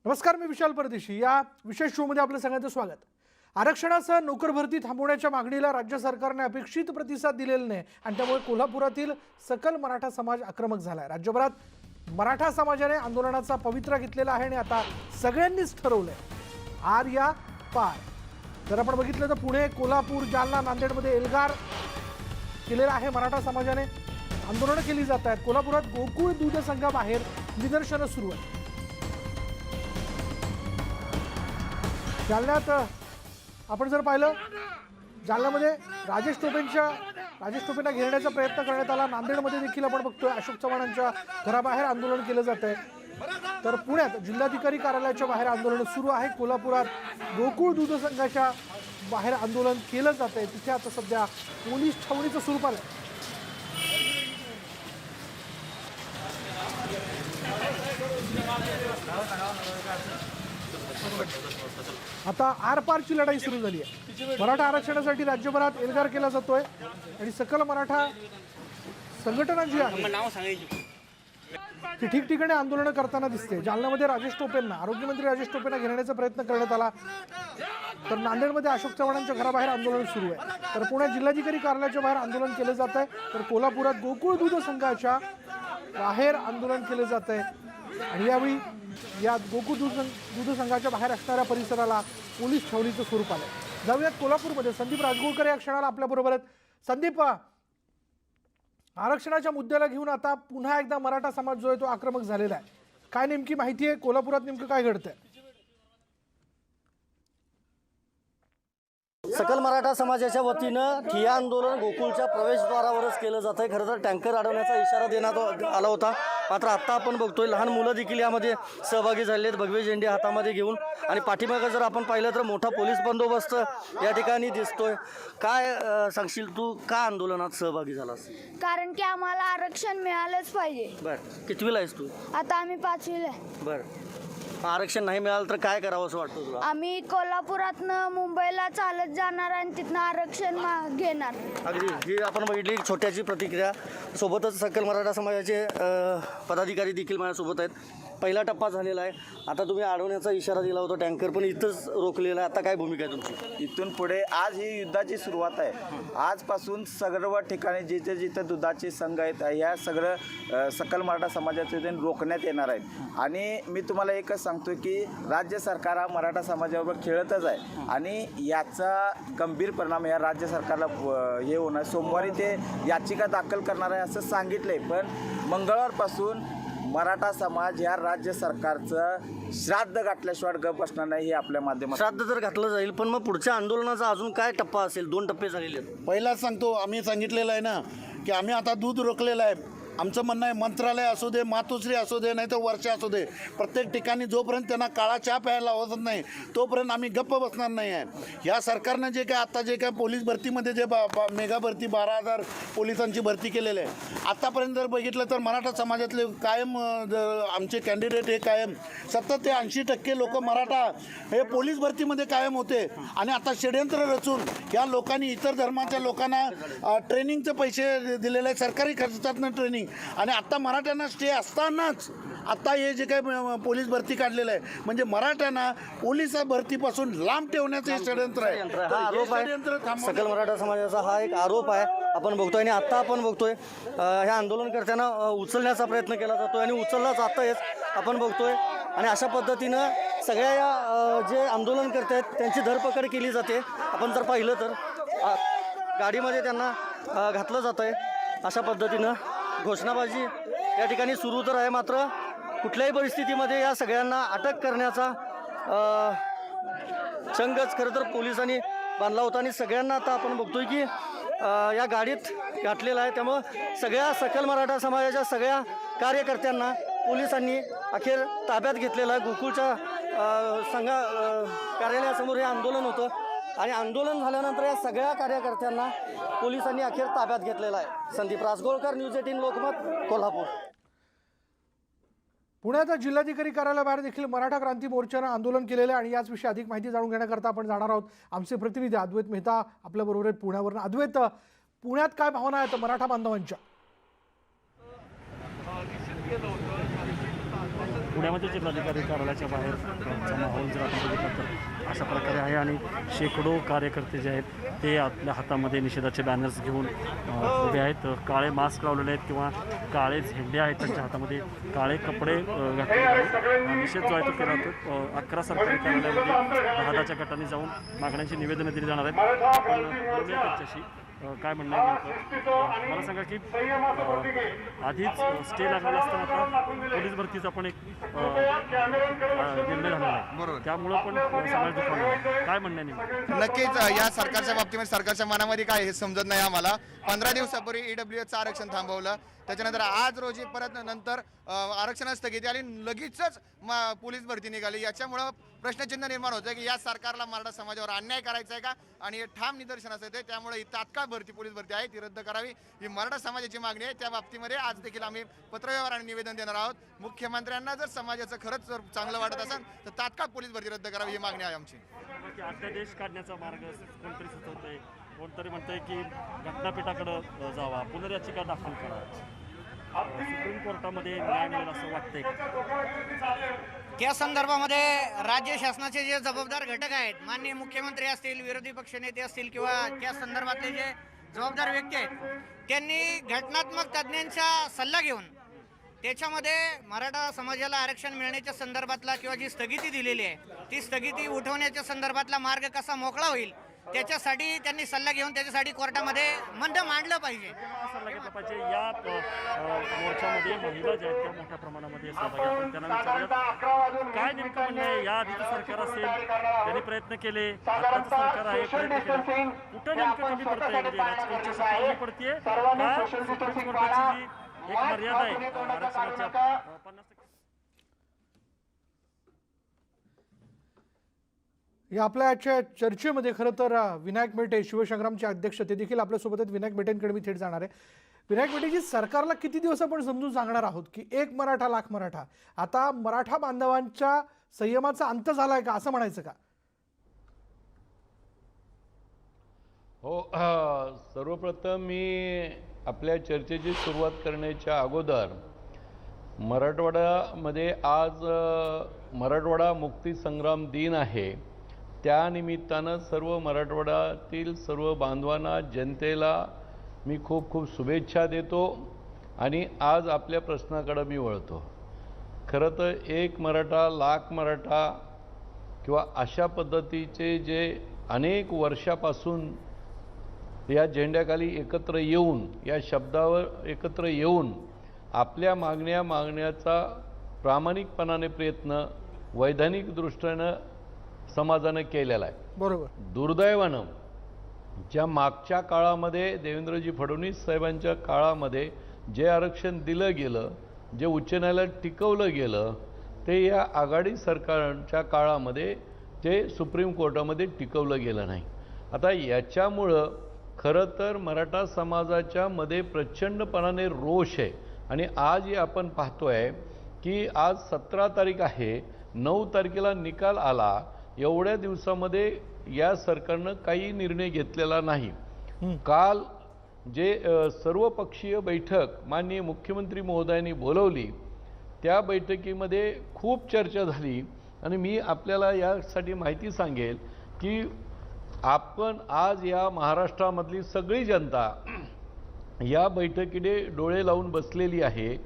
नमस्कार, मी विशाल परदेशी. या विशेष शोमध्ये आपलं सगळ्यांचं स्वागत. आरक्षणासह नोकर भरती थांबवण्याच्या मागणीला राज्य सरकारने अपेक्षित प्रतिसाद दिलेला नाही आणि त्यामुळे कोल्हापुरातील सकल मराठा समाज आक्रमक झाला आहे. राज्यभरात मराठा समाजाने आंदोलनाचा पवित्रा घेतलेला आहे आणि आता सगळ्यांनीच ठरवलंय आर या पार. जर आपण बघितलं तर पुणे, कोल्हापूर, जालना, नांदेडमध्ये एल्गार केलेला आहे. मराठा समाजाने आंदोलनं केली जात आहेत. कोल्हापुरात गोकुळ दूध संघाबाहेर निदर्शनं सुरू आहेत. जालन्यात आपण जर पाहिलं, जालन्यामध्ये राजेश टोपेंना घेरण्याचा प्रयत्न करण्यात आला. नांदेडमध्ये देखील आपण बघतोय अशोक चव्हाणांच्या घराबाहेर आंदोलन केलं जात आहे. तर पुण्यात जिल्हाधिकारी कार्यालयाच्या बाहेर आंदोलन सुरू आहे. कोल्हापुरात गोकुळ दूध संघाच्या बाहेर आंदोलन केलं जात आहे. तिथे आता सध्या पोलीस छावणीचं स्वरूप आलंय. आता आरपारची लढाई सुरू झाली आहे. मराठा आरक्षणासाठी राज्यभरात एल्गार केला जातोय आणि सकल मराठा संघटना जी आहे ती ठिकठिकाणी आंदोलनं करताना दिसते. जालन्यामध्ये आरोग्यमंत्री राजेश टोपेंना घेण्याचा प्रयत्न करण्यात आला. तर नांदेडमध्ये अशोक चव्हाणांच्या घराबाहेर आंदोलन सुरू आहे. तर पुण्यात जिल्हाधिकारी कार्यालयाच्या बाहेर आंदोलन केलं जात आहे. तर कोल्हापुरात गोकुळ दूध संघाच्या बाहेर आंदोलन केलं जात आहे आणि यावेळी या गोकुळ दूध संघाच्या बाहेर असणाऱ्या परिसराला पोलीस छावणीचं स्वरूप आलंय. जाऊयात कोल्हापूरमध्ये. संदीप राजगुळकर या क्षणाला आपल्याबरोबर आहेत. संदीप, आरक्षणाच्या मुद्द्याला घेऊन आता पुन्हा एकदा मराठा समाज जो आहे तो आक्रमक झालेला आहे. काय नेमकी माहिती आहे? कोल्हापुरात नेमकं काय घडतंय? सकल मराठा समाजाच्या वतीनं ठिय्या आंदोलन गोकुळच्या प्रवेशद्वारावरच केलं जात आहे. खरं तर टँकर अडवण्याचा इशारा देण्यात आला होता. मात्र आत्ता आपण बघतोय लहान मुलं देखील यामध्ये सहभागी झाले आहेत, भगवे झेंडे हातामध्ये घेऊन. आणि पाठीमागं जर आपण पाहिलं तर मोठा पोलीस बंदोबस्त या ठिकाणी दिसतोय. काय सांगशील तू, का आंदोलनात सहभागी झालास? कारण की आम्हाला आरक्षण मिळालंच पाहिजे. बरं, कितवीला आहेस तू? आता आम्ही 5वीला आहे. बरं, आरक्षण नाही मिळालं तर काय करावं असं वाटतं तुला? आम्ही कोल्हापुरातनं मुंबईला चालत जाणार आणि तिथनं आरक्षण घेणार. अगदी ही आपण बघितली छोट्याची प्रतिक्रिया. सोबतच सकल मराठा समाजाचे पदाधिकारी देखील माझ्यासोबत आहेत. पहिला टप्पा झालेला आहे. आता तुम्ही अडवण्याचा इशारा दिला होता, टँकर पण इथंच रोखलेला आहे. आता काय भूमिका आहे तुमची? इथून पुढे आज ही युद्धाची सुरुवात आहे. आजपासून सर्व ठिकाणी जिथे जिथे दुधाचे संघ आहेत ह्या सगळं सकल मराठा समाजाचे रोखण्यात येणार आहेत. आणि मी तुम्हाला एकच सांगतो की राज्य सरकार हा मराठा समाजाबरोबर खेळतच आहे आणि याचा गंभीर परिणाम या राज्य सरकारला हे होणार. सोमवारी ते याचिका दाखल करणार आहे असं सांगितलं आहे. पण मंगळवारपासून मराठा समाज ह्या राज्य सरकारचं श्राद्ध गाठल्याशिवाय गप बसणार नाही हे आपल्या माध्यमातून. श्राद्ध तर घातलं जाईल, पण मग पुढच्या आंदोलनाचा अजून काय टप्पा असेल? 2 टप्पे झालेले आहेत. पहिलाच सांगतो, आम्ही सांगितलेलं आहे ना की आम्ही आता दूध रोखलेलं आहे. आमचं म्हणणं आहे मंत्रालय असू दे, मातोश्री असू दे, नाही तर वर्षा असू दे, प्रत्येक ठिकाणी जोपर्यंत त्यांना काळा चहा प्यायला होत नाही तोपर्यंत आम्ही गप्प बसणार नाही आहे. ह्या सरकारनं जे काय आता जे काय पोलीस भरतीमध्ये जे मेगा भरती 12,000 पोलिसांची भरती केलेली आहे, आत्तापर्यंत जर बघितलं तर मराठा समाजातले कायम आमचे कॅन्डिडेट हे कायम 70 ते 80% लोक मराठा हे पोलीस भरतीमध्ये कायम होते. आणि आता षड्यंत्र रचून या लोकांनी इतर धर्माच्या लोकांना ट्रेनिंगचे पैसे दिलेले आहे, सरकारी खर्चातनं ट्रेनिंग. आणि आत्ता मराठ्यांना स्टे असतानाच आता हे जे काही पोलीस भरती काढलेलं आहे म्हणजे मराठ्यांना पोलीस भरतीपासून लांब ठेवण्याचं हे षड्यंत्र आहे. हा आरोप आहे सकल मराठा समाजाचा, हा एक आरोप आहे आपण बघतोय. आणि आत्ता आपण बघतोय ह्या आंदोलनकर्त्यांना उचलण्याचा प्रयत्न केला जातोय आणि उचलला जातोयच आपण बघतोय. आणि अशा पद्धतीनं सगळ्या या जे आंदोलनकर्ते आहेत त्यांची धरपकड केली जाते. आपण जर पाहिलं तर गाडीमध्ये त्यांना घातलं जातं आहे. अशा पद्धतीनं घोषणाबाजी या ठिकाणी सुरू तर आहे. मात्र कुठल्याही परिस्थितीमध्ये या सगळ्यांना अटक करण्याचा चंगच खरं तर पोलिसांनी बांधला होता. आणि सगळ्यांना आता आपण बघतोय की या गाडीत घातलेला आहे. त्यामुळं सगळ्या सकल मराठा समाजाच्या सगळ्या कार्यकर्त्यांना पोलिसांनी अखेर ताब्यात घेतलेलं आहे. गोकुळच्या कार्यालयासमोर हे आंदोलन होतं आणि आंदोलन झाल्यानंतर या सगळ्या कार्यकर्त्यांना पोलिसांनी अखेर ताब्यात घेतलेला आहे. संदीप राजगोळकर, न्यूज 18 लोकमत, कोल्हापूर. पुण्यात जिल्हाधिकारी कार्यालयाबाहेर देखील मराठा क्रांती मोर्चानं आंदोलन केलेलं आहे आणि याच विषयी अधिक माहिती जाणून घेण्याकरता आपण जाणार आहोत. आमचे प्रतिनिधी अद्वैत मेहता आपल्याबरोबर आहेत पुण्यावरून. अद्वैत, पुण्यात काय भावना आहेत मराठा बांधवांच्या? पुण्यामध्ये जिल्हाधिकारी कार्यालयाच्या बाहेरचा माहोल जर आपण बघितला तर अशा प्रकारे आहे आणि शेकडो कार्यकर्ते जे आहेत ते आपल्या हातामध्ये निषेधाचे बॅनर्स घेऊन उभे आहेत. काळे मास्क लावलेले आहेत किंवा काळे झेंडे आहेत त्यांच्या हातामध्ये, काळे कपडे घातलेले आहेत. निषेध जो आहे तो केला जातो. 11 सरकारी कार्यालयामध्ये 10-10च्या गटाने जाऊन मागण्यांची निवेदनं दिली जाणार आहेत. आपण बोलूया त्यांच्याशी काय म्हणणं आहे नेमकं. मला सांगा की आधीच स्टे लागलेला असताना आता पोलीस भरतीचा पण एक निर्णय झालेला आहे, त्यामुळं पण समाज दुखावला. काय म्हणणं आहे नेमकं? नक्कीच या सरकारच्या बाबतीमध्ये सरकारच्या मनामध्ये काय हे समजत नाही आम्हाला. 15 दिवसापूर्वी EWSचं आरक्षण थांबवलं, त्याच्यानंतर आज रोजी परत नंतर आरक्षण स्थगिती आली, लगेचच पोलीस भरती निघाली. याच्यामुळं प्रश्नचिन्ह निर्माण होतं की या सरकारला मराठा समाजावर अन्याय करायचा आहे का, आणि हे ठाम निदर्शनास येते. त्यामुळे ही तात्काळ भरती पोलीस भरती आहे ती रद्द करावी ही मराठा समाजाची मागणी आहे. त्या बाबतीमध्ये आज देखील आम्ही पत्रव्यवहार आणि निवेदन देणार आहोत. मुख्यमंत्र्यांना जर समाजाचं खरंच जर चांगलं वाटत असेल तर तात्काळ पोलीस भरती रद्द करावी ही मागणी आहे आमची. अध्यादेश काढण्याचा मार्ग कोणतरी सुचवतंय, कोणतरी म्हणतंय की घटनापीठाकडे जावा, पुनर्याचिका दाखल करा. सुप्रीम कोर्टामध्ये न्याय मिळेल असं वाटतंय. त्या संदर्भामध्ये राज्य शासनाचे जे जबाबदार घटक आहेत, माननीय मुख्यमंत्री असतील, विरोधी पक्षनेते असतील किंवा त्या संदर्भातले जे जबाबदार व्यक्ती आहेत, त्यांनी घटनात्मक तज्ज्ञांचा सल्ला घेऊन त्याच्यामध्ये मराठा समाजाला आरक्षण मिळण्याच्या संदर्भातला किंवा जी स्थगिती दिलेली आहे ती स्थगिती उठवण्याच्या संदर्भातला मार्ग कसा मोकळा होईल त्याच्यासाठी त्यांनी सल्ला घेऊन त्याच्यासाठी कोर्टामध्ये म्हणणं मांडलं पाहिजे. सल्ला घेतला पाहिजे. या मोर्चामध्ये महिला ज्या आहेत त्या मोठ्या प्रमाणामध्ये सहभागी आहेत. त्यांना विचारूयात काय नेमकं म्हणणं आहे. या आधीचं सरकार असेल त्यांनी प्रयत्न केले, आताचं सरकार आहे प्रयत्न केले, कुठं नेमकं कमी पडतंय, म्हणजे राजकीय शक्ती कमी पडतेय का सुप्रीम कोर्टाची जी एक मर्यादा आहे आरक्षणाच्या 50%. या आपल्या आजच्या चर्चेमध्ये खरं तर विनायक मेटे शिवसंग्रामचे अध्यक्ष ते देखील आपल्यासोबत आहेत. विनायक मेटेंकडे मी थेट जाणार आहे. विनायक मेटेजी, सरकारला किती दिवस आपण समजून सांगणार आहोत की एक मराठा लाख मराठा, आता मराठा बांधवांच्या संयमाचा अंत झालाय का असं म्हणायचं का? हो, सर्वप्रथम मी आपल्या चर्चेची सुरुवात करण्याच्या अगोदर मराठवाड्यामध्ये आज मराठवाडा मुक्ती संग्राम दिन आहे. त्यानिमित्तानं सर्व मराठवाड्यातील सर्व बांधवांना, जनतेला मी खूप खूप शुभेच्छा देतो आणि आज आपल्या प्रश्नाकडे मी वळतो. खरं तर एक मराठा लाख मराठा किंवा अशा पद्धतीचे जे अनेक वर्षापासून या झेंड्याखाली एकत्र येऊन, या शब्दावर एकत्र येऊन आपल्या मागण्याचा प्रामाणिकपणाने प्रयत्न वैधानिक दृष्टीनं समाजानं केलेला आहे. बरोबर. दुर्दैवानं ज्या मागच्या काळामध्ये देवेंद्रजी फडणवीस साहेबांच्या काळामध्ये जे आरक्षण दिलं गेलं, जे उच्च न्यायालयात टिकवलं गेलं, ते या आघाडी सरकारच्या काळामध्ये ते सुप्रीम कोर्टामध्ये टिकवलं गेलं नाही. आता याच्यामुळं खरं तर मराठा समाजाच्या मध्ये प्रचंडपणाने रोष आहे. आणि आज आपण पाहतोय की आज 17 तारीख आहे, 9 तारखेला निकाल आला, एवढ्या दिवसामध्ये या सरकारनं काही निर्णय घेतलेला नाही. काल जे सर्वपक्षीय बैठक माननीय मुख्यमंत्री महोदयांनी बोलवली, त्या बैठकीमध्ये खूप चर्चा झाली. आणि मी आपल्याला यासाठी माहिती सांगेल की आपण आज या महाराष्ट्रामधली सगळी जनता या बैठकीने डोळे लावून बसलेली आहे.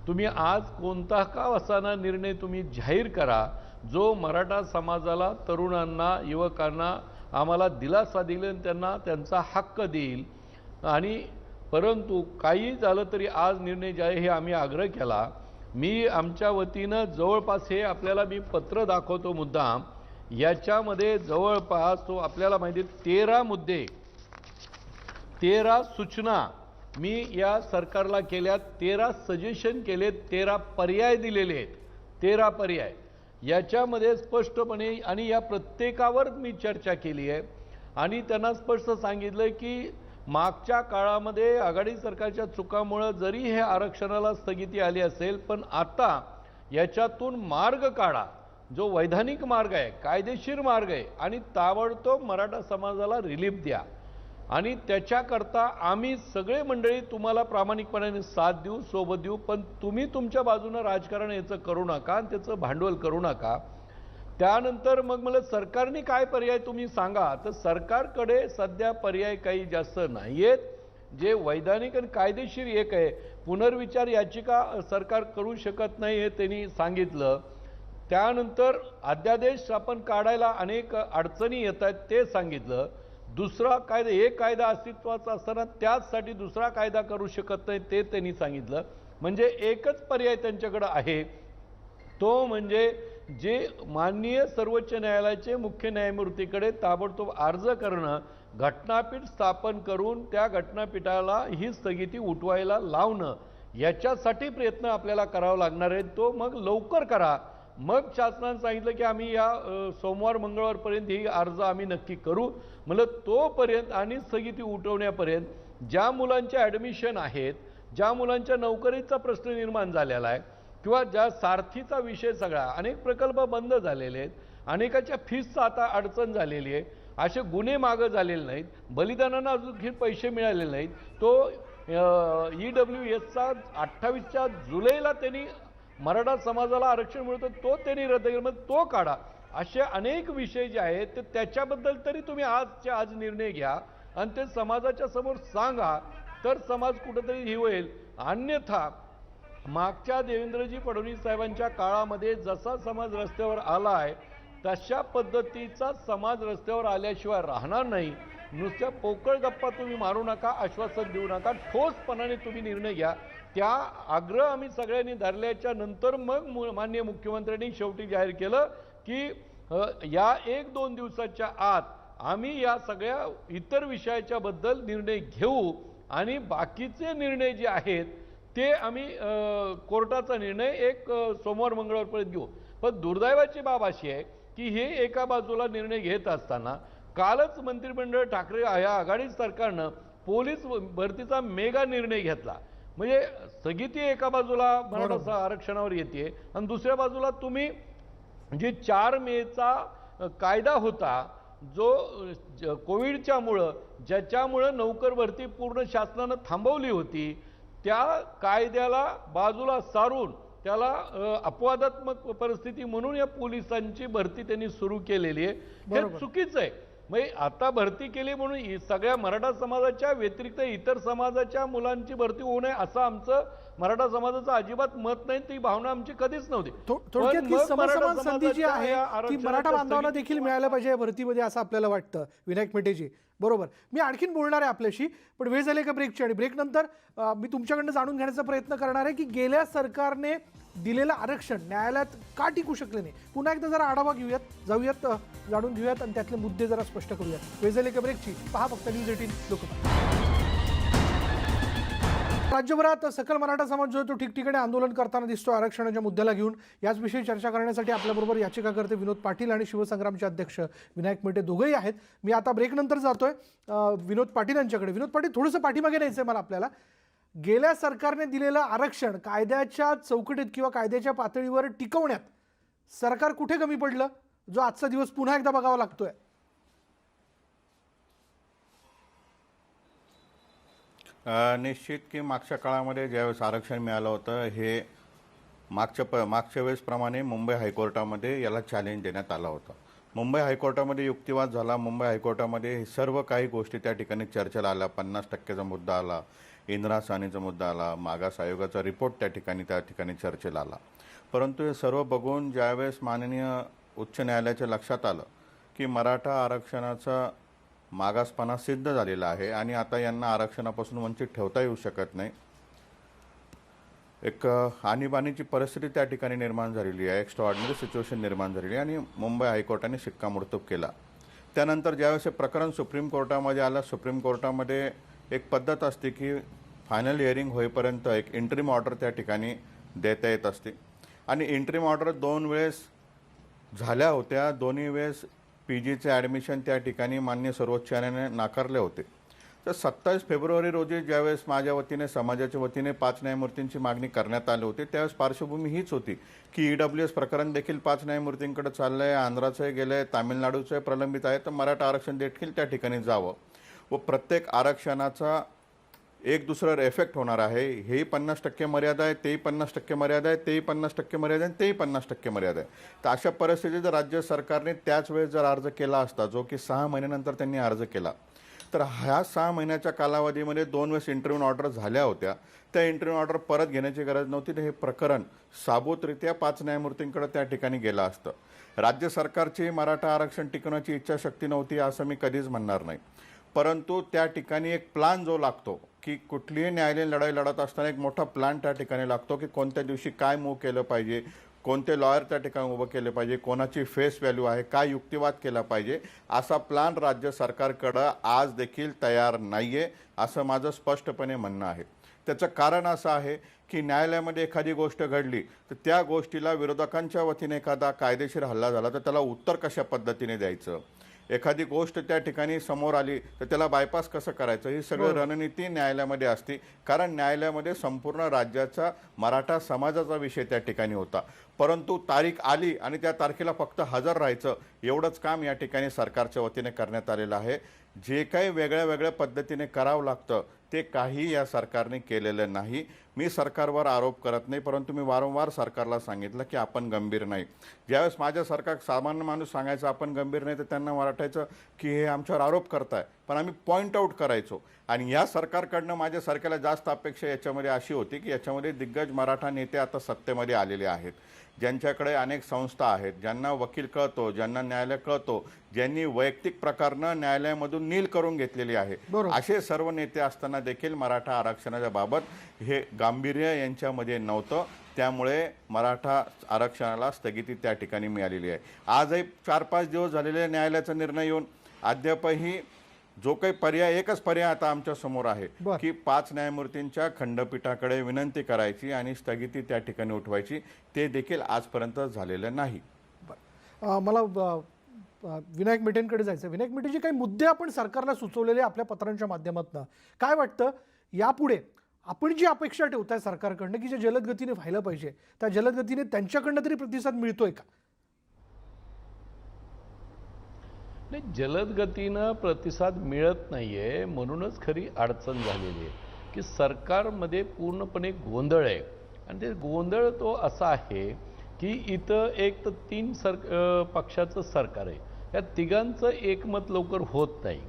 तुम्ही आज कोणता का असाना निर्णय तुम्ही जाहीर करा, जो मराठा समाजाला, तरुणांना, युवकांना आम्हाला दिलासा देईल, त्यांना त्यांचा हक्क देईल. आणि परंतु काही झालं तरी आज निर्णय जाहीर हे आम्ही आग्रह केला. मी आमच्या वतीनं जवळपास हे आपल्याला मी पत्र दाखवतो मुद्दाम, याच्यामध्ये जवळपास तो आपल्याला माहिती 13 मुद्दे, 13 सूचना मी या सरकारला केल्या, 13 सजेशन केले, 13 पर्याय दिलेले आहेत, 13 पर्याय याच्यामध्ये स्पष्टपणे. आणि या प्रत्येकावर मी चर्चा केली आहे आणि त्यांना स्पष्ट सांगितलं की मागच्या काळामध्ये आघाडी सरकारच्या चुकामुळे जरी हे आरक्षणाला स्थगिती आली असेल, पण आता याच्यातून मार्ग काढा, जो वैधानिक मार्ग आहे, कायदेशीर मार्ग आहे, आणि ताबडतोब मराठा समाजाला रिलीफ द्या. आणि त्याच्याकरता आम्ही सगळे मंडळी तुम्हाला प्रामाणिकपणाने साथ देऊ, सोबत देऊ, पण तुम्ही तुमच्या बाजूनं राजकारण याचं करू नका आणि त्याचं भांडवल करू नका. त्यानंतर मग मला सरकारने काय पर्याय तुम्ही सांगा. तर सरकारकडे सध्या पर्याय काही जास्त नाही आहेत. जे वैधानिक आणि कायदेशीर एक आहे, पुनर्विचार याचिका सरकार करू शकत नाही हे त्यांनी सांगितलं. त्यानंतर अध्यादेश आपण काढायला अनेक अडचणी येत आहेत ते सांगितलं. दुसरा कायदा, एक कायदा अस्तित्वाचा असताना त्याचसाठी दुसरा कायदा करू शकत नाही ते त्यांनी सांगितलं. म्हणजे एकच पर्याय त्यांच्याकडे आहे, तो म्हणजे जे माननीय सर्वोच्च न्यायालयाचे मुख्य न्यायमूर्तीकडे ताबडतोब अर्ज करणं, घटनापीठ स्थापन करून त्या घटनापीठाला ही स्थगिती उठवायला लावणं, याच्यासाठी प्रयत्न आपल्याला करावा लागणार आहे. तो मग लवकर करा. मग शासनाने सांगितलं की आम्ही या सोमवार मंगळवारपर्यंत ही अर्ज आम्ही नक्की करू. म्हणजे तोपर्यंत आणि स्थगिती उठवण्यापर्यंत ज्या मुलांचे ॲडमिशन आहेत, ज्या मुलांच्या नोकरीचा प्रश्न निर्माण झालेला आहे किंवा ज्या सारथीचा विषय सगळा, अनेक प्रकल्प बंद झालेले आहेत, अनेकाच्या फीसचा आता अडचण झालेली आहे, असे गुन्हे मागं झालेले नाहीत, बलिदानांना अजून पैसे मिळालेले नाहीत. तो EWSचा 28 जुलैला त्यांनी मराठा समाजाला आरक्षण मिळतं तो त्यांनी रद्द केला, मग तो काढा. असे अनेक विषय जे आहेत ते त्याच्याबद्दल तरी तुम्ही आजच्या आज निर्णय घ्या आणि ते समाजाच्या समोर सांगा, तर समाज कुठंतरी ही होईल. अन्यथा मागच्या देवेंद्रजी फडणवीस साहेबांच्या काळामध्ये जसा समाज रस्त्यावर आला आहे तशा पद्धतीचा समाज रस्त्यावर आल्याशिवाय राहणार नाही. नुसत्या पोकळ गप्पा तुम्ही मारू नका, आश्वासन देऊ नका, ठोसपणाने तुम्ही निर्णय घ्या. त्या आग्रह आम्ही सगळ्यांनी धरल्याच्या नंतर मग माननीय मुख्यमंत्र्यांनी शेवटी जाहीर केलं की या 1-2 दिवसाच्या आत आम्ही या सगळ्या इतर विषयाच्या बद्दल निर्णय घेऊ आणि बाकीचे निर्णय जे आहेत ते आम्ही कोर्टाचा निर्णय एक सोमवार मंगळवारपर्यंत घेऊ. पण दुर्दैवाची बाब अशी आहे की हे एका बाजूला निर्णय घेत असताना कालच मंत्रिमंडळ ठाकरे या आघाडी सरकारनं पोलीस भरतीचा मेगा निर्णय घेतला. म्हणजे स्थगिती एका बाजूला मराठा आरक्षणावर येते आणि दुसऱ्या बाजूला तुम्ही जे 4 मेचा कायदा होता जो कोविडच्यामुळं ज्याच्यामुळं नोकर भरती पूर्ण शासनानं थांबवली होती, त्या कायद्याला बाजूला सारून त्याला अपवादात्मक परिस्थिती म्हणून या पोलिसांची भरती त्यांनी सुरू केलेली आहे. हे चुकीचं आहे. म्हणजे आता भरती केली म्हणून सगळ्या मराठा समाजाच्या व्यतिरिक्त इतर समाजाच्या मुलांची भरती होऊ नये असं आमचं मराठा समाजाचं अजिबात मत नाही. ती भावना आमची कधीच नव्हती. थोडक्यात ही समसमान संधी जी आहे ती मराठा बांधवांना देखील मिळायला पाहिजे भरतीमध्ये असं आपल्याला वाटतं. विनायक मेटेजी बरोबर. मी आणखीन बोलणार आहे आपल्याशी, पण वेळ झाली का ब्रेकची, आणि ब्रेक नंतर मी तुमच्याकडनं जाणून घेण्याचा प्रयत्न करणार आहे की गेल्या सरकारने दिलेलं आरक्षण न्यायालयात का टिकू शकले नाही. पुन्हा एकदा जरा आढावा घेऊयात, जाऊयात, जाणून घेऊयात आणि त्यातले मुद्दे जरा स्पष्ट करूयात. वेळ झाली का ब्रेकची, पहा फक्त न्यूज 18 लोकमत. राज्यभरात सकल मराठा समाज जो आहे तो ठिकठिकाणी आंदोलन करताना दिसतो आरक्षणाच्या मुद्द्याला घेऊन. याचविषयी चर्चा करण्यासाठी आपल्याबरोबर याचिकाकर्ते विनोद पाटील आणि शिवसंग्रामचे अध्यक्ष विनायक मेटे दोघंही आहेत. मी आता ब्रेकनंतर जातोय विनोद पाटील यांच्याकडे. विनोद पाटील, थोडंसं पाठीमागे न्यायचं आहे मला आपल्याला. गेल्या सरकारने दिलेलं आरक्षण कायद्याच्या चौकटीत किंवा कायद्याच्या पातळीवर टिकवण्यात सरकार कुठे कमी पडलं, जो आजचा दिवस पुन्हा एकदा बघावा लागतोय? निश्चित की मागच्या काळामध्ये ज्यावेळेस आरक्षण मिळालं होतं हे मागच्या वेळेसप्रमाणे मुंबई हायकोर्टामध्ये याला चॅलेंज देण्यात आला होता. मुंबई हायकोर्टामध्ये युक्तिवाद झाला. मुंबई हायकोर्टामध्ये सर्व काही गोष्टी त्या ठिकाणी चर्चेला आल्या. 50% मुद्दा आला, इंदिरा साहनीचा मुद्दा आला, मागास आयोगाचा रिपोर्ट त्या ठिकाणी चर्चेला आला. परंतु हे सर्व बघून ज्यावेळेस माननीय उच्च न्यायालयाच्या लक्षात आलं की मराठा आरक्षणाचा मागासपणा सिद्ध झालेला आहे आणि आता यांना आरक्षणापासून वंचित ठेवता येऊ शकत नाही, एक आणीबाणीची परिस्थिती त्या ठिकाणी निर्माण झालेली आहे, एक्स्ट्राऑर्डिनरी सिच्युएशन निर्माण झालेली आहे आणि मुंबई हायकोर्टाने शिक्कामोर्तब केला. त्यानंतर ज्यावेळेस हे प्रकरण सुप्रीम कोर्टामध्ये आलं, सुप्रीम कोर्टामध्ये एक पद्धत असते की फायनल हिअरिंग होईपर्यंत एक इंटरिम ऑर्डर त्या ठिकाणी देता येत असते आणि इंटरिम ऑर्डर 2 वेळेस झाल्या होत्या. दोन्ही वेळेस PGचे ॲडमिशन त्या ठिकाणी माननीय सर्वोच्च न्यायालयाने नाकारले होते. तर 27 फेब्रुवारी रोजी ज्यावेळेस माझ्या वतीने समाजाच्या वतीने 5 न्यायमूर्तींची मागणी करण्यात आली होती त्यावेळेस पार्श्वभूमी हीच होती की EWS प्रकरण देखील 5 न्यायमूर्तींकडे चाललं आहे, आंध्राचंही गेलं आहे, तामिळनाडूचंही प्रलंबित आहे, तर मराठा आरक्षण देखील त्या ठिकाणी जावं. व प्रत्येक आरक्षणाचा एक दुसऱ्यावर इफेक्ट होणार आहे. हेही 50% मर्यादा आहे, तेही 50% मर्यादा आहे, तेही 50% मर्यादा आहे, तेही 50% मर्यादा आहे. तर अशा परिस्थितीत जर राज्य सरकारने त्याच वेळेस जर अर्ज केला असता, जो की 6 महिन्यानंतर त्यांनी अर्ज केला, तर ह्या 6 महिन्याच्या कालावधीमध्ये 2 वेळेस इंटरव्ह्यू ऑर्डर झाल्या होत्या. त्या इंटरव्ह्यू ऑर्डर परत घेण्याची गरज नव्हती. तर हे प्रकरण साबूतरित्या 5 न्यायमूर्तींकडे त्या ठिकाणी गेलं असतं. राज्य सरकारची मराठा आरक्षण टिकवण्याची इच्छाशक्ती नव्हती असं मी कधीच म्हणणार नाही, परंतु त्या ठिकाणी एक प्लान जो लागतो, की कुठलीही न्यायालयीन लढाई लढत असताना एक मोठा प्लान त्या ठिकाणी लागतो, की कोणत्या दिवशी काय मूव केलं पाहिजे, कोणते लॉयर त्या ठिकाणी उभं केले पाहिजे, कोणाची फेस व्हॅल्यू आहे, काय युक्तिवाद केला पाहिजे, असा प्लान राज्य सरकारकडं आज देखील तयार नाही आहे असं माझं स्पष्टपणे म्हणणं आहे. त्याचं कारण असं आहे की न्यायालयामध्ये एखादी गोष्ट घडली तर त्या गोष्टीला विरोधकांच्या वतीने एखादा कायदेशीर हल्ला झाला तर त्याला उत्तर कशा पद्धतीने द्यायचं, एखादी गोष्ट त्या ठिकाणी समोर आली तर त्याला बायपास कसं करायचं, ही सगळी रणनीती न्यायालयामध्ये असते. कारण न्यायालयामध्ये संपूर्ण राज्याचा मराठा समाजाचा विषय त्या ठिकाणी होता, परंतु तारीख आली आणि त्या तारखेला फक्त हजर राहायचं एवढंच काम या ठिकाणी सरकारच्या वतीने करण्यात आलेलं आहे. जे काही वेगळ्या वेगळ्या पद्धतीने करावं लागतं ते काही या सरकारने केलेलं नाही. मी सरकारवर आरोप करत नाही, परंतु मी वारंवार सरकारला सांगितलं की आपण गंभीर नाही. ज्यावेळेस माझ्यासारखा सामान्य माणूस सांगायचा आपण गंभीर नाही, तर त्यांना वाटायचं की हे आमच्यावर आरोप करताय, पण आम्ही पॉईंट आऊट करायचो. आणि या सरकारकडनं माझ्यासारख्याला जास्त अपेक्षा याच्यामध्ये अशी होती की याच्यामध्ये दिग्गज मराठा नेते आता सत्तेमध्ये आलेले आहेत, ज्यांच्याकडे अनेक संस्था आहेत, ज्यांना वकील कळतो, ज्यांना न्यायालय कळतो, ज्यांनी वैयक्तिक प्रकरणं न्यायालयामधून नील करून घेतलेली आहे, असे सर्व नेते असताना देखील मराठा आरक्षणाच्या बाबत हे गांभीर्य यांच्यामध्ये नव्हतं. त्यामुळे मराठा आरक्षणाला स्थगिती त्या ठिकाणी मिळालेली आहे. आजही 4-5 दिवस झालेले न्यायालयाचा निर्णय येऊन अद्यापही जो काही पर्याय, एकच पर्याय आता आमच्या समोर आहे की 5 न्यायमूर्तींच्या खंडपीठाकडे विनंती करायची आणि स्थगिती त्या ठिकाणी उठवायची. ते देखील आजपर्यंत झालेलं नाही. मला विनायक मेटेंकडे जायचं. विनायक मेटेंचे काही मुद्दे आपण सरकारला सुचवलेले आपल्या पत्रांच्या माध्यमातून, काय वाटतं यापुढे आपण जी अपेक्षा ठेवताय सरकारकडनं की जे जलद गतीने व्हायला पाहिजे, त्या जलद गतीने त्यांच्याकडनं तरी प्रतिसाद मिळतोय का? नाही, जलद गतीनं प्रतिसाद मिळत नाही आहे, म्हणूनच खरी अडचण झालेली आहे की सरकारमध्ये पूर्णपणे गोंधळ आहे. आणि ते गोंधळ तो असा आहे की इथं एक तर 3 पक्षाचं सरकार आहे, या तिघांचं एकमत लवकर होत नाही.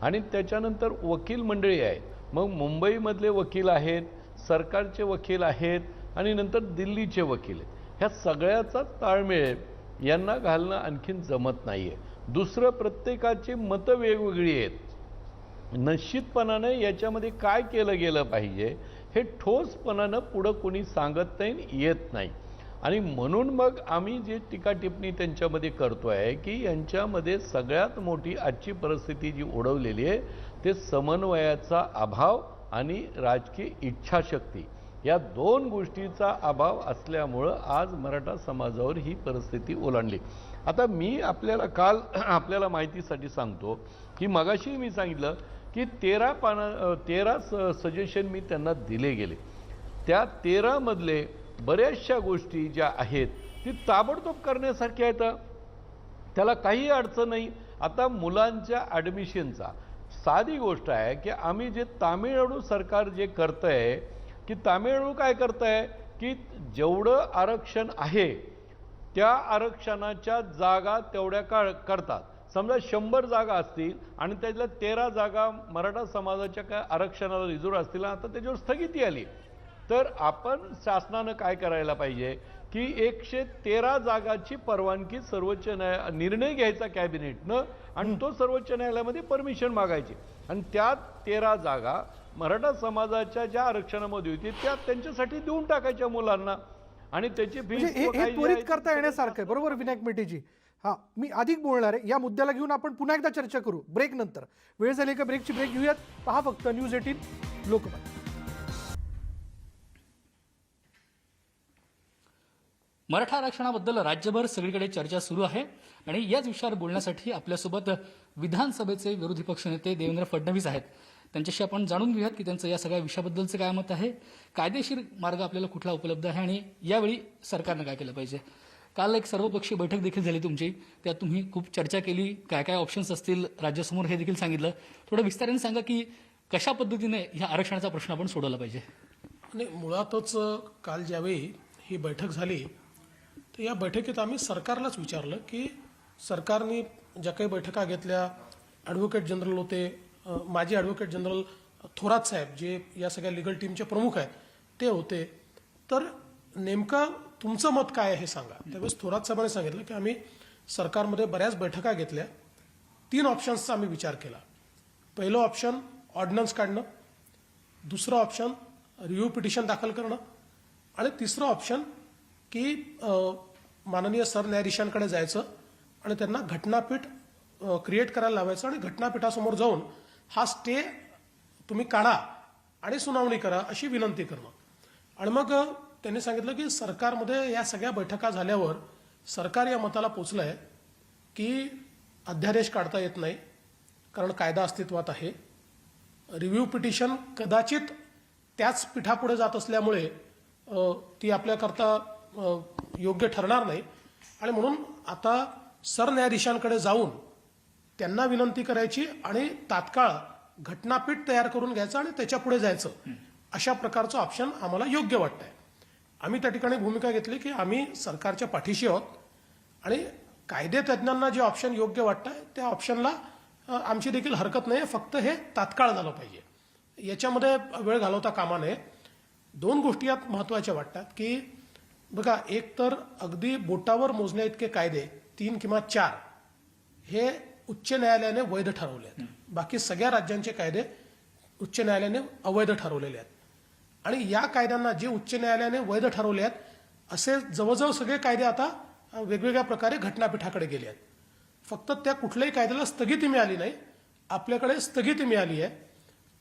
आणि त्याच्यानंतर वकील मंडळी आहेत, मग मुंबईमधले वकील आहेत, सरकारचे वकील आहेत आणि नंतर दिल्लीचे वकील आहेत. ह्या सगळ्याचा ताळमेळ यांना घालणं आणखीन जमत नाही आहे. दुसरं, प्रत्येकाची मतं वेगवेगळी आहेत. निश्चितपणाने याच्यामध्ये काय केलं गेलं पाहिजे हे ठोसपणानं पुढं कोणी सांगत नाही, येत नाही. आणि म्हणून मग आम्ही जी टीका टिप्पणी त्यांच्यामध्ये करतो आहे की यांच्यामध्ये सगळ्यात मोठी आजची परिस्थिती जी ओढवलेली आहे ते समन्वयाचा अभाव आणि राजकीय इच्छाशक्ती, या 2 गोष्टीचा अभाव असल्यामुळं आज मराठा समाजावर ही परिस्थिती ओलांडली. आता मी आपल्याला माहितीसाठी सांगतो की मगाशी मी सांगितलं की 13 सजेशन मी त्यांना दिले गेले. त्या 13 मधले बऱ्याचशा गोष्टी ज्या आहेत ती ताबडतोब करण्यासारख्या आहेत, त्याला काही अडचण नाही. आता मुलांच्या ॲडमिशनचा साधी गोष्ट आहे की आम्ही जे तामिळनाडू सरकार जे करतं आहे की तामिळनाडू काय करतं आहे की जेवढं आरक्षण आहे त्या आरक्षणाच्या जागा तेवढ्या करतात. समजा 100 जागा असतील आणि त्यातल्या 13 जागा मराठा समाजाच्या काय आरक्षणाला रिझर्व असतील, आता त्याच्यावर स्थगिती आली, तर आपण शासनानं काय करायला पाहिजे की 113 जागाची परवानगी सर्वोच्च निर्णय घ्यायचा कॅबिनेटनं आणि तो सर्वोच्च न्यायालयामध्ये परमिशन मागायची आणि त्या 13 जागा मराठा समाजाच्या ज्या आरक्षणामध्ये होती त्या त्यांच्यासाठी देऊन टाकायच्या मुलांना आणि त्याची फीस हे त्वरित करता येण्यासारखं आहे. बरोबर विनायक मेटेजी. हां, मी अधिक बोलणार आहे या मुद्द्याला घेऊन. आपण पुन्हा एकदा चर्चा करू ब्रेक नंतर. वेळ झाली का ब्रेकची? ब्रेक घेऊयात. पहा फक्त न्यूज 18 लोकमत. मराठा आरक्षणाबद्दल राज्यभर सगळीकडे चर्चा सुरू आहे आणि याच विषयावर बोलण्यासाठी आपल्यासोबत विधानसभेचे विरोधी पक्षनेते देवेंद्र फडणवीस आहेत. त्यांच्याशी आपण जाणून घेऊयात की त्यांचं या सगळ्या विषयाबद्दलचं काय मत आहे, कायदेशीर मार्ग आपल्याला कुठला उपलब्ध आहे आणि यावेळी सरकारनं काय केलं पाहिजे. काल एक सर्वपक्षीय बैठक देखील झाली तुमची, त्यात तुम्ही खूप चर्चा केली, काय काय ऑप्शन्स असतील राज्यासमोर हे देखील सांगितलं. थोडं विस्ताराने सांगा की कशा पद्धतीने ह्या आरक्षणाचा प्रश्न आपण सोडवला पाहिजे. आणि मुळातच काल ज्यावेळी ही बैठक झाली तर या बैठकीत आम्ही सरकारलाच विचारलं की सरकारने ज्या काही बैठका घेतल्या, ॲडव्होकेट जनरल होते, माजी ॲडव्होकेट जनरल थोरात साहेब जे या सगळ्या लिगल टीमचे प्रमुख आहेत ते होते, तर नेमकं तुमचं मत काय आहे हे सांगा. त्यावेळेस थोरात साहेबांनी सांगितलं की आम्ही सरकारमध्ये बऱ्याच बैठका घेतल्या, 3 ऑप्शन्सचा आम्ही विचार केला. पहिलं ऑप्शन ऑर्डिनन्स काढणं, दुसरं ऑप्शन रिव्ह्यू पिटिशन दाखल करणं आणि तिसरं ऑप्शन की माननीय सरन्यायाधीशांकडे जायचं आणि त्यांना घटनापीठ क्रिएट करायला लावायचं आणि घटनापीठासमोर जाऊन हा स्टे तुम्ही काढा आणि सुनावणी करा अशी विनंती करणं. आणि मग त्यांनी सांगितलं की सरकारमध्ये या सगळ्या बैठका झाल्यावर सरकार या मताला पोचलं आहे की अध्यादेश काढता येत नाही कारण कायदा अस्तित्वात आहे. रिव्ह्यू पिटिशन कदाचित त्याच पीठापुढे जात असल्यामुळे ती आपल्याकरता योग्य ठरणार नाही आणि म्हणून आता सरन्यायाधीशांकडे जाऊन त्यांना विनंती करायची आणि तात्काळ घटनापीठ तयार करून घ्यायचं आणि त्याच्या पुढे जायचं, अशा प्रकारचं ऑप्शन आम्हाला योग्य वाटतंय. आम्ही त्या ठिकाणी भूमिका घेतली की आम्ही सरकारच्या पाठीशी आहोत आणि कायदे तज्ज्ञांना जे ऑप्शन योग्य वाटतंय त्या ऑप्शनला आमची देखील हरकत नाही, फक्त हे तात्काळ झालं पाहिजे, याच्यामध्ये वेळ घालवता कामा नये. 2 गोष्टी यात महत्त्वाच्या वाटतात की बघा, एक तर अगदी बोटावर मोजण्या इतके कायदे 3 किंवा 4 हे उच्च न्यायालयाने वैध ठरवले आहेत. बाकी सगळ्या राज्यांचे कायदे उच्च न्यायालयाने अवैध ठरवलेले आहेत आणि या कायद्यांना जे उच्च न्यायालयाने वैध ठरवले आहेत असे जवळजवळ सगळे कायदे आता वेगवेगळ्या प्रकारे घटनापीठाकडे गेले आहेत. फक्त त्या कुठल्याही कायद्याला स्थगिती मिळाली नाही, आपल्याकडे स्थगिती मिळाली आहे.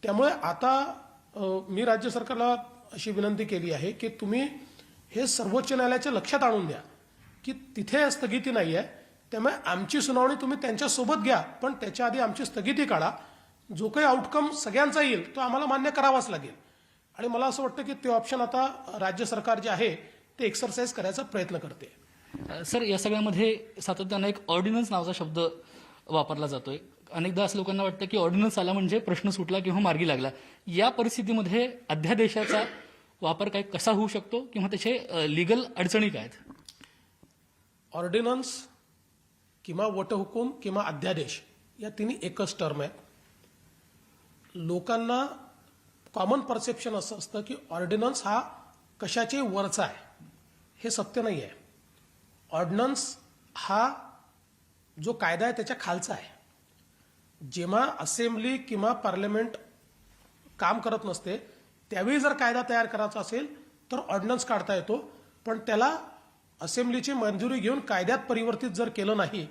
त्यामुळे आता मी राज्य सरकारला अशी विनंती केली आहे की तुम्ही हे सर्वोच्च न्यायालयाच्या लक्षात आणून द्या की तिथे स्थगिती नाही आहे, त्यामुळे आमची सुनावणी तुम्ही त्यांच्यासोबत घ्या, पण त्याच्या आधी आमची स्थगिती काढा. जो काही आउटकम सगळ्यांचा येईल तो आम्हाला मान्य करावाच लागेल. आणि मला असं वाटतं की ते ऑप्शन आता राज्य सरकार जे आहे ते एक्सरसाइज करायचा प्रयत्न करते. सर, या सगळ्यामध्ये सातत्यानं एक ऑर्डिनन्स नावाचा शब्द वापरला जातोय. अनेकदा असं लोकांना वाटतं की ऑर्डिनन्स आला म्हणजे प्रश्न सुटला किंवा मार्गी लागला. या परिस्थितीमध्ये अध्यादेशाचा वापर काय कसा होऊ शकतो किंवा त्याचे लिगल अडचणी काय आहेत? ऑर्डिनन्स किंवा वटहुकूम किंवा अध्यादेश या तिन्ही एकच टर्म आहे. लोकांना कॉमन परसेप्शन असं असतं की ऑर्डिनन्स हा कशाचे वरचा आहे, हे सत्य नाही आहे. ऑर्डिनन्स हा जो कायदा आहे त्याच्या खालचा आहे. जेव्हा असेंब्ली किंवा पार्लमेंट काम करत नसते त्यावेळी जर कायदा तयार करायचा असेल तर ऑर्डिनन्स काढता येतो, पण त्याला असेंब्लीची मंजुरी घेऊन कायद्यात परिवर्तित जर केलं नाही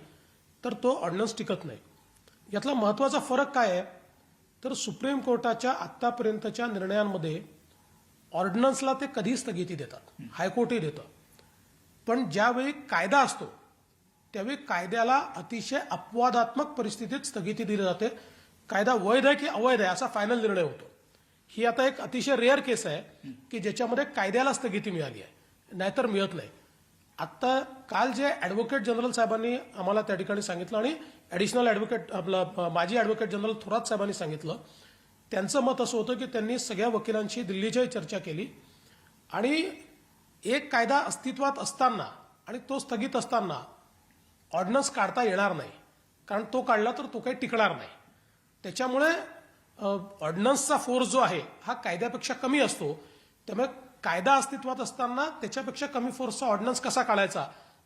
तर तो ऑर्डिनन्स टिकत नाही. यातला महत्त्वाचा फरक काय आहे तर सुप्रीम कोर्टाच्या आत्तापर्यंतच्या निर्णयांमध्ये ऑर्डिनन्सला ते कधी स्थगिती देतात, हायकोर्टही देतं, पण ज्यावेळी कायदा असतो त्यावेळी कायद्याला अतिशय अपवादात्मक परिस्थितीत स्थगिती दिली जाते. कायदा वैध आहे की अवैध आहे असा फायनल निर्णय होतो. ही आता एक अतिशय रेअर केस आहे की ज्याच्यामध्ये कायद्याला स्थगिती मिळाली आहे, नाहीतर मिळत नाही. आत्ता काल जे ॲडव्होकेट जनरल साहेबांनी आम्हाला त्या ठिकाणी सांगितलं आणि ॲडिशनल ॲडव्होकेट आपला माजी ॲडव्होकेट जनरल थोरात साहेबांनी सांगितलं, त्यांचं मत असं होतं की त्यांनी सगळ्या वकिलांशी दिल्लीच्याही चर्चा केली आणि एक कायदा अस्तित्वात असताना आणि तो स्थगित असताना ऑर्डिनन्स काढता येणार नाही, कारण तो काढला तर तो काही टिकणार नाही. त्याच्यामुळे ऑर्डिनन्सचा फोर्स जो आहे हा कायद्यापेक्षा कमी असतो. त्यामुळे कायदा अस्तित्वात असताना त्याच्यापेक्षा कमी फोर्सचा ऑर्डिनन्स कसा काढायचा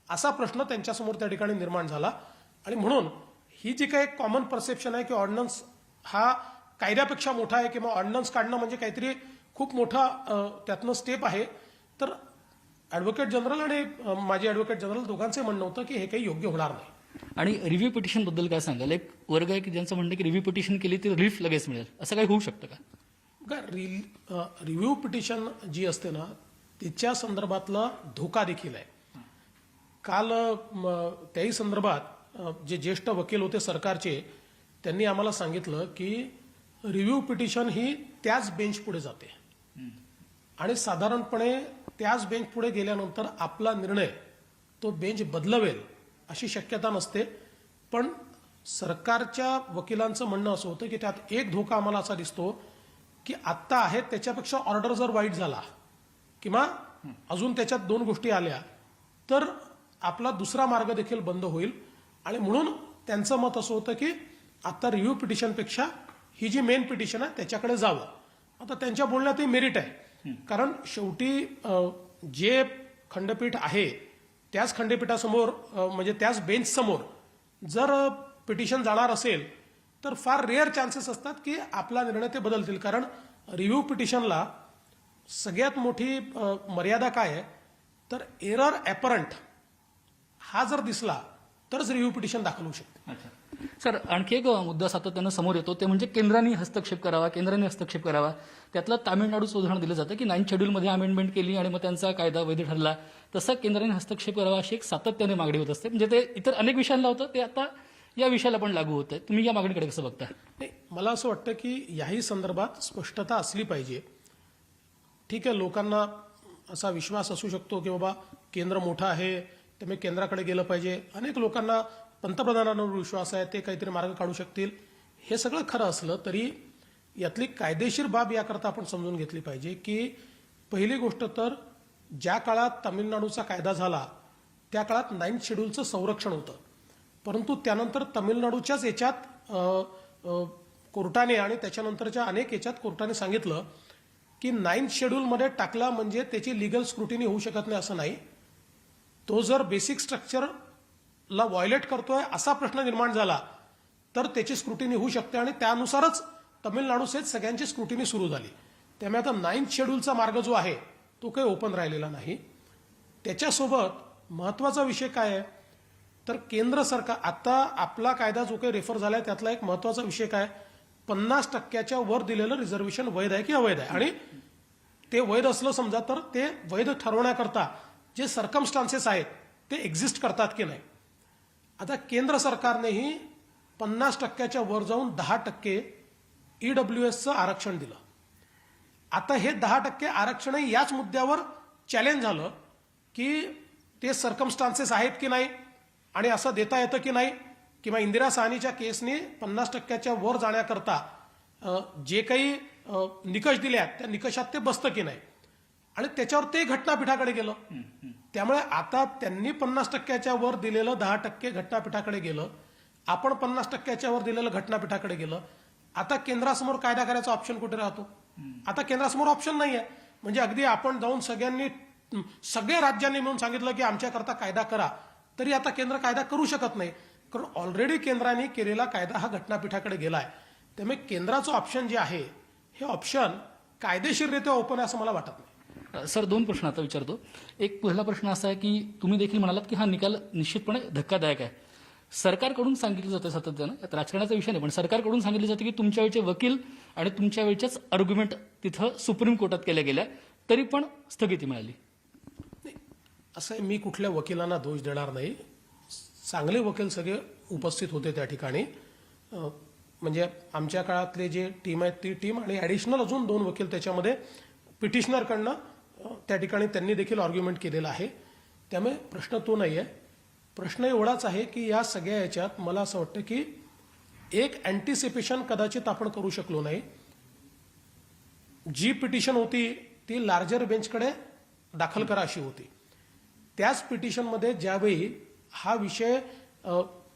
असा प्रश्न त्यांच्यासमोर त्या ठिकाणी निर्माण झाला. आणि म्हणून ही जी काही कॉमन परसेप्शन आहे की ऑर्डिनन्स हा कायद्यापेक्षा मोठा आहे किंवा ऑर्डिनन्स काढणं म्हणजे काहीतरी खूप मोठा त्यातनं स्टेप आहे, तर ॲडव्होकेट जनरल आणि माजी ॲडव्होकेट जनरल दोघांचे म्हणणं होतं की हे काही योग्य होणार नाही. आणि रिव्ह्यू पिटिशन बद्दल काय सांगाल? एक वर्ग आहे की ज्यांचं म्हणणं की रिव्ह्यू पिटिशन केली तर रिलीफ लगेच मिळेल, असं काही होऊ शकतं का? रिव्ह्यू पिटिशन जी असते ना तिच्या संदर्भातला धोका देखील आहे. काल त्याही संदर्भात जे ज्येष्ठ वकील होते सरकारचे त्यांनी आम्हाला सांगितलं की रिव्ह्यू पिटिशन ही त्याच बेंच पुढे जाते आणि साधारणपणे त्याच बेंच पुढे गेल्यानंतर आपला निर्णय तो बेंच बदलवेल अशी शक्यता नसते. पण सरकारच्या वकिलांचं म्हणणं असं होतं की त्यात एक धोका आम्हाला असा दिसतो की आत्ता आहे त्याच्यापेक्षा ऑर्डर जर वाईट झाला किंवा अजून त्याच्यात 2 गोष्टी आल्या तर आपला दुसरा मार्ग देखील बंद होईल. आणि म्हणून त्यांचं मत असं होतं की आता रिव्ह्यू पिटिशनपेक्षा ही जी मेन पिटिशन आहे त्याच्याकडे जावं. आता त्यांच्या बोलण्यातही मेरिट आहे, कारण शेवटी जे खंडपीठ आहे त्याच खंडपीठासमोर म्हणजे त्याच बेंच समोर जर पिटिशन जाणार असेल तर फार रेअर चान्सेस असतात की आपला निर्णय ते बदलतील. कारण रिव्ह्यू पिटिशनला सगळ्यात मोठी मर्यादा काय आहे तर एरर ॲपरंट हा जर दिसला तरच रिव्ह्यू पिटिशन दाखल होऊ शकते. सर, आणखी एक मुद्दा सातत्यानं समोर येतो ते म्हणजे केंद्राने हस्तक्षेप करावा, केंद्राने हस्तक्षेप करावा. त्यातलं तामिळनाडूचं उदाहरण दिलं जातं की 9th शेड्यूलमध्ये अमेंडमेंट केली आणि मग त्यांचा कायदा वैध ठरला. तसं केंद्राने हस्तक्षेप करावा अशी एक सातत्याने मागणी होत असते. म्हणजे ते इतर अनेक विषयांना होतं, ते आता या विषयाला पण लागू होतं. तुम्ही या मागणीकडे कसं बघता? नाही, मला असं वाटतं की याही संदर्भात स्पष्टता असली पाहिजे. ठीक आहे, लोकांना असा विश्वास असू शकतो की बाबा केंद्र मोठं आहे त्यामुळे केंद्राकडे गेलं पाहिजे. अनेक लोकांना पंतप्रधानांवर विश्वास आहे, ते काहीतरी मार्ग काढू शकतील. हे सगळं खरं असलं तरी यातली कायदेशीर बाब याकरता आपण समजून घेतली पाहिजे की पहिली गोष्ट तर ज्या काळात तामिळनाडूचा कायदा झाला त्या काळात 9th शेड्यूलचं संरक्षण होतं, परंतु त्यानंतर तामिळनाडूच्याच याच्यात कोर्टाने आणि त्याच्यानंतरच्या अनेक याच्यात कोर्टाने सांगितलं की 9th शेड्यूलमध्ये टाकला म्हणजे त्याची लिगल स्क्रुटिनी होऊ शकत नाही असं नाही. तो जर बेसिक स्ट्रक्चरला व्हायोलेट करतोय असा प्रश्न निर्माण झाला तर त्याची स्क्रुटिनी होऊ शकते आणि त्यानुसारच तामिळनाडूसहित सगळ्यांची स्क्रुटिनी सुरू झाली. त्यामुळे आता 9th शेड्यूलचा मार्ग जो आहे तो काही ओपन राहिलेला नाही. त्याच्यासोबत महत्त्वाचा विषय काय आहे तर केंद्र सरकार आता आपला कायदा जो काही रेफर झालाय त्यातला एक महत्त्वाचा विषय काय 50% वर दिलेलं रिझर्वेशन वैध आहे की अवैध आहे. आणि ते वैध असलं समजा तर ते वैध ठरवण्याकरता जे सर्कमस्टान्सेस आहेत ते एक्झिस्ट करतात की नाही. आता केंद्र सरकारनेही 50% वर जाऊन 10% EWSचं आरक्षण दिलं. आता हे 10% आरक्षणही याच मुद्द्यावर चॅलेंज झालं की ते सर्कमस्टान्सेस आहेत की नाही आणि असं देता येतं की नाही, किंवा इंदिरा साहनीच्या केसने 50% वर जाण्याकरता जे काही निकष दिले आहेत त्या निकषात ते बसतं की नाही, आणि त्याच्यावर ते घटनापीठाकडे गेलं. त्यामुळे आता त्यांनी 50% वर दिलेलं 10% घटनापीठाकडे गेलं, आपण 50% वर दिलेलं घटनापीठाकडे गेलं. आता केंद्रासमोर कायदा करायचा ऑप्शन कुठे राहतो? आता केंद्रासमोर ऑप्शन नाही आहे. म्हणजे अगदी आपण जाऊन सगळ्या राज्यांनी मिळून सांगितलं की आमच्याकरता कायदा करा, तरी आता केंद्र कायदा करू शकत नाही, कारण ऑलरेडी केंद्राने केलेला कायदा हा घटनापीठाकडे गेलाय. त्यामुळे केंद्राचं ऑप्शन जे आहे हे ऑप्शन कायदेशीररित्या ओपन आहे असं मला वाटत नाही. सर, 2 प्रश्न आता विचारतो. एक पहिला प्रश्न असा आहे की तुम्ही देखील म्हणालात की हा निकाल निश्चितपणे धक्कादायक आहे. सरकारकडून सांगितलं जातं सातत्यानं, राजकारणाचा विषय नाही, पण सरकारकडून सांगितलं जातं की तुमच्या वेळचे वकील आणि तुमच्या वेळच्याच आर्ग्युमेंट तिथं सुप्रीम कोर्टात केल्या गेल्या तरी पण स्थगिती मिळाली. असं आहे, मी कुठल्या वकिलांना दोष देणार नाही. चांगले वकील सगळे उपस्थित होते त्या ठिकाणी. म्हणजे आमच्या काळातले जे टीम आहेत ती टीम आणि ॲडिशनल अजून 2 वकील त्याच्यामध्ये पिटिशनरकडनं त्या ठिकाणी त्यांनी देखील आर्ग्युमेंट केलेलं आहे. त्यामुळे प्रश्न तो नाही आहे. प्रश्न एवढाच आहे की या सगळ्या याच्यात मला असं वाटतं की एक अँटिसिपेशन कदाचित आपण करू शकलो नाही. जी पिटिशन होती ती लार्जर बेंचकडे दाखल करा अशी होती. त्याच पिटिशनमध्ये ज्यावेळी हा विषय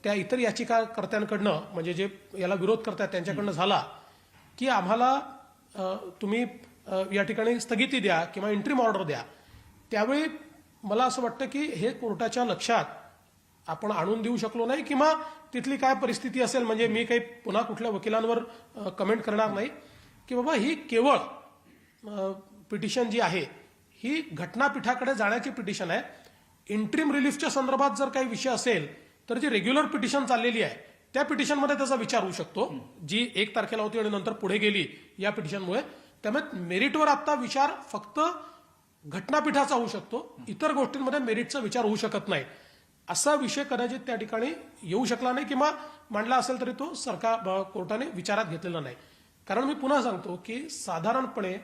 त्या इतर याचिकाकर्त्यांकडनं म्हणजे जे याला विरोध करतात त्यांच्याकडनं झाला की आम्हाला तुम्ही या ठिकाणी स्थगिती द्या किंवा इंट्रीम ऑर्डर द्या, त्यावेळी मला असं वाटतं की हे कोर्टाच्या लक्षात आपण आणून देऊ शकलो नाही, किंवा तिथली काय परिस्थिती असेल, म्हणजे मी काही पुन्हा कुठल्या वकिलांवर कमेंट करणार नाही की बाबा ही केवळ पिटिशन जी आहे ही घटनापीठाकडे जाण्याची पिटिशन आहे. इंट्रीम रिलीफच्या संदर्भात जर काही विषय असेल तर जी रेग्युलर पिटिशन चाललेली आहे त्या पिटिशनमध्ये त्याचा विचार होऊ शकतो, जी 1 तारखेला होती आणि नंतर पुढे गेली या पिटिशनमुळे. त्यामुळे मेरिटवर आता विचार फक्त घटनापीठाचा होऊ शकतो, इतर गोष्टींमध्ये मेरिटचा विचार होऊ शकत नाही. असा विषय कदाचित त्या ठिकाणी येऊ शकला नाही, किंवा मांडला असेल तरी तो कोर्टाने विचारात घेतलेला नाही. कारण मी पुन्हा सांगतो की साधारणपणे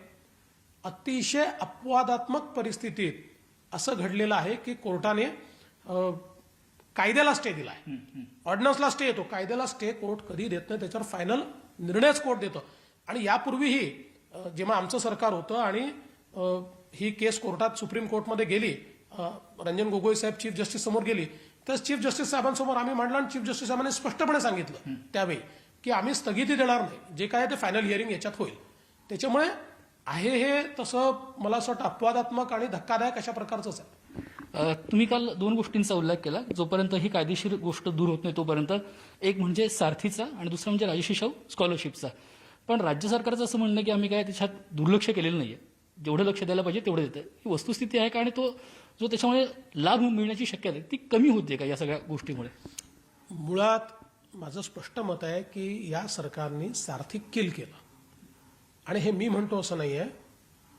अतिशय अपवादात्मक परिस्थितीत असं घडलेलं आहे की कोर्टाने कायद्याला स्टे दिला आहे. ऑर्डिनन्सला स्टे येतो, कायद्याला स्टे कोर्ट कधी देत नाही, त्याच्यावर फायनल निर्णयच कोर्ट देतं. आणि यापूर्वीही जेव्हा आमचं सरकार होतं आणि ही केस कोर्टात सुप्रीम कोर्टमध्ये गेली, रंजन गोगोई साहेब चीफ जस्टिस समोर गेली, तर चीफ जस्टिस साहेबांसमोर आम्ही मांडलं आणि चीफ जस्टिस साहेबांनी स्पष्टपणे सांगितलं त्यावेळी की आम्ही स्थगिती देणार नाही, जे काय ते फायनल हिअरिंग याच्यात होईल. त्याच्यामुळे आहे हे तसं मला असं वाटतं अपवादात्मक आणि धक्कादायक अशा प्रकारचंच आहे. तुम्ही काल 2 गोष्टींचा उल्लेख केला. जोपर्यंत ही कायदेशीर गोष्ट दूर होत नाही तोपर्यंत, एक म्हणजे सारथीचा आणि दुसरा म्हणजे राजश्री शाहू स्कॉलरशिपचा. पण राज्य सरकारचं असं म्हणणं की आम्ही काय त्याच्यात दुर्लक्ष केलेलं नाहीये, जेवढं लक्ष द्यायला पाहिजे तेवढं देतं. ही वस्तुस्थिती आहे का, आणि तो जो त्याच्यामुळे लाभ मिळण्याची शक्यता आहे ती कमी होते का या सगळ्या गोष्टीमुळे? मुळात माझं स्पष्ट मत आहे की या सरकारने सारथी किल केलं, आणि हे मी म्हणतो असं नाही आहे.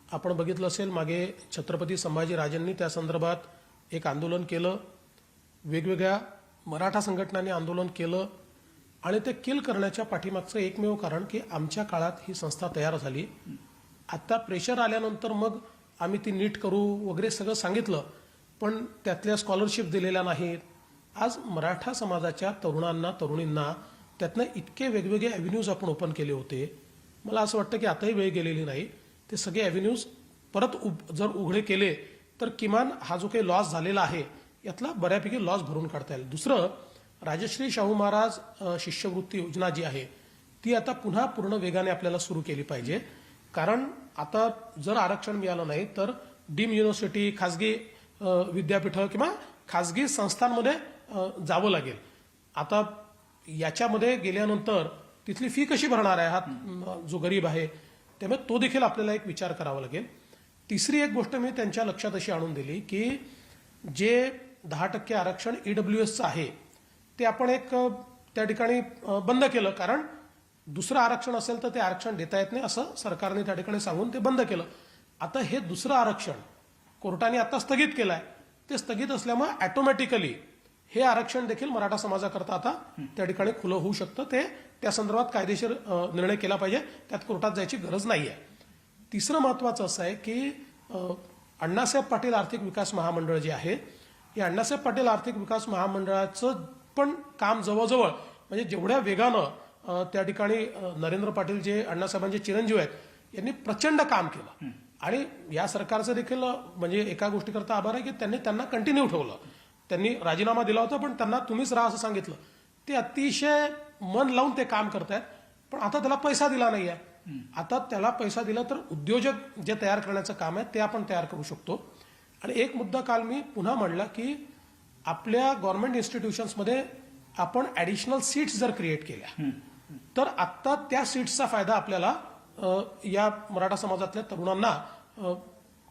आपण बघितलं असेल मागे छत्रपती संभाजीराजांनी त्या संदर्भात एक आंदोलन केलं, वेगवेगळ्या मराठा संघटनांनी आंदोलन केलं, आणि ते किल करण्याच्या पाठीमागचं एकमेव कारण की आमच्या काळात ही संस्था तयार झाली. आता प्रेशर आल्यानंतर मग आम्ही ती नीट करू वगैरे सगळं सांगितलं, पण त्यातल्या स्कॉलरशिप दिलेल्या नाहीत. आज मराठा समाजाच्या तरुणांना तरुणींना त्यातनं इतके वेगवेगळे ॲव्हेन्यूज आपण ओपन केले होते. मला असं वाटतं की आताही वेळ गेलेली नाही, ते सगळे ॲव्हेन्यूज परत जर उघडे केले तर किमान हा जो काही लॉस झालेला आहे यातला बऱ्यापैकी लॉस भरून काढता येईल. दुसरं, राजश्री शाहू महाराज शिष्यवृत्ती योजना जी आहे ती आता पुन्हा पूर्ण वेगाने आपल्याला सुरू केली पाहिजे. कारण आता जर आरक्षण मिळालं नाही तर डीम युनिव्हर्सिटी, खाजगी विद्यापीठं किंवा खाजगी संस्थांमध्ये जावं लागेल. आता याच्यामध्ये गेल्यानंतर तिथली फी कशी भरणार आहे हा जो गरीब आहे, त्यामुळे तो देखील आपल्याला एक विचार करावा लागेल. तिसरी एक गोष्ट मी त्यांच्या लक्षात अशी आणून दिली की जे 10% आरक्षण EWSचं आहे ते आपण एक त्या ठिकाणी बंद केलं, कारण दुसरं आरक्षण असेल तर ते आरक्षण देता येत नाही असं सरकारने त्या ठिकाणी सांगून ते बंद केलं. आता हे दुसरं आरक्षण कोर्टाने आता स्थगित केलं आहे. ते स्थगित असल्यामुळे ऑटोमॅटिकली हे आरक्षण देखील मराठा समाजाकरता आता त्या ठिकाणी खुलं होऊ शकतं. ते त्या संदर्भात कायदेशीर निर्णय केला पाहिजे, त्यात कोर्टात जायची गरज नाही आहे. तिसरं महत्त्वाचं असं आहे की अण्णासाहेब पाटील आर्थिक विकास महामंडळ जे आहे, या अण्णासाहेब पाटील आर्थिक विकास महामंडळाचं पण काम जवळजवळ म्हणजे जेवढ्या वेगानं त्या ठिकाणी नरेंद्र पाटील जे अण्णासाहेबांचे चिरंजीव आहेत यांनी प्रचंड काम केलं. आणि या सरकारचं देखील म्हणजे एका गोष्टीकरता आभार आहे की त्यांना कंटिन्यू ठेवलं. त्यांनी राजीनामा दिला होता पण त्यांना तुम्हीच राहा असं सांगितलं. ते अतिशय मन लावून ते काम करतायत, पण आता त्याला पैसा दिला नाही आहे. आता त्याला पैसा दिला तर उद्योजक जे तयार करण्याचं काम आहे ते आपण तयार करू शकतो. आणि एक मुद्दा काल मी पुन्हा म्हणला की आपल्या गव्हर्नमेंट इन्स्टिट्यूशन्समध्ये आपण ॲडिशनल सीट्स जर क्रिएट केल्या तर आत्ता त्या सीट्सचा फायदा आपल्याला या मराठा समाजातल्या तरुणांना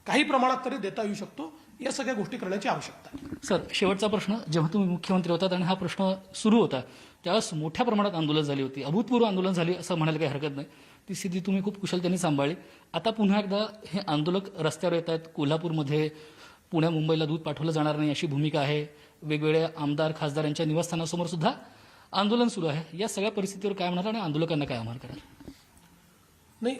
काही प्रमाणात तरी देता येऊ शकतो. या सगळ्या गोष्टी करण्याची आवश्यकता आहे. सर, शेवटचा प्रश्न. जेव्हा तुम्ही मुख्यमंत्री होतात आणि हा प्रश्न सुरू होता त्यावेळेस मोठ्या प्रमाणात आंदोलन झाली होती, अभूतपूर्व आंदोलन झाली असं म्हणायला काही हरकत नाही. ती स्थिती तुम्ही खूप कुशलतेने सांभाळली. आता पुन्हा एकदा हे आंदोलक रस्त्यावर येत आहेत. कोल्हापूरमध्ये, पुण्या, मुंबईला दूध पाठवलं जाणार नाही अशी भूमिका आहे. वेगवेगळ्या आमदार खासदार यांच्या निवासस्थानासमोर सुद्धा आंदोलन सुरू आहे. या सगळ्या परिस्थितीवर काय म्हणणार आणि आंदोलकांना काय आव्हान कराल? नाही,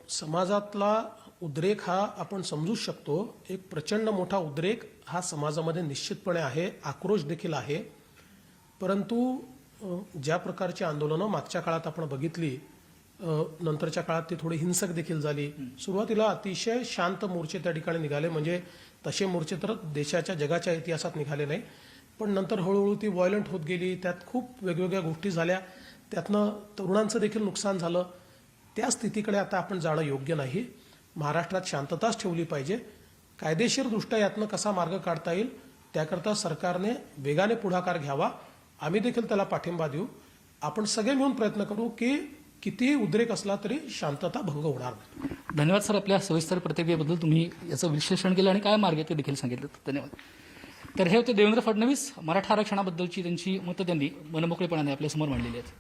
समाजातला उद्रेक हा आपण समजूच शकतो. एक प्रचंड मोठा उद्रेक हा समाजामध्ये निश्चितपणे आहे, आक्रोश देखील आहे. परंतु ज्या प्रकारची आंदोलनं मागच्या काळात आपण बघितली, नंतरच्या काळात ती थोडी हिंसक देखील झाली. सुरुवातीला अतिशय शांत मोर्चे त्या ठिकाणी निघाले, म्हणजे तसे मोर्चे तर देशाच्या जगाच्या इतिहासात निघाले नाही. पण नंतर हळूहळू ती व्हायलंट होत गेली, त्यात खूप वेगवेगळ्या गोष्टी झाल्या, त्यातनं तरुणांचं देखील नुकसान झालं. त्या स्थितीकडे आता आपण जाणं योग्य नाही. महाराष्ट्रात शांतताच ठेवली पाहिजे. कायदेशीरदृष्ट्या यातनं कसा मार्ग काढता येईल त्याकरता सरकारने वेगाने पुढाकार घ्यावा. आम्ही देखील त्याला पाठिंबा देऊ. आपण सगळे मिळून प्रयत्न करू की कितीही उद्रेक असला तरी शांतता भंग होणार नाही. धन्यवाद सर, आपल्या सविस्तर प्रतिक्रियेबद्दल. तुम्ही याचं विश्लेषण केलं आणि काय मार्ग आहे ते देखील सांगितलं. धन्यवाद. तर हे होते देवेंद्र फडणवीस. मराठा आरक्षणाबद्दलची त्यांची मतं त्यांनी मनमोकळेपणाने आपल्यासमोर मांडलेली आहेत.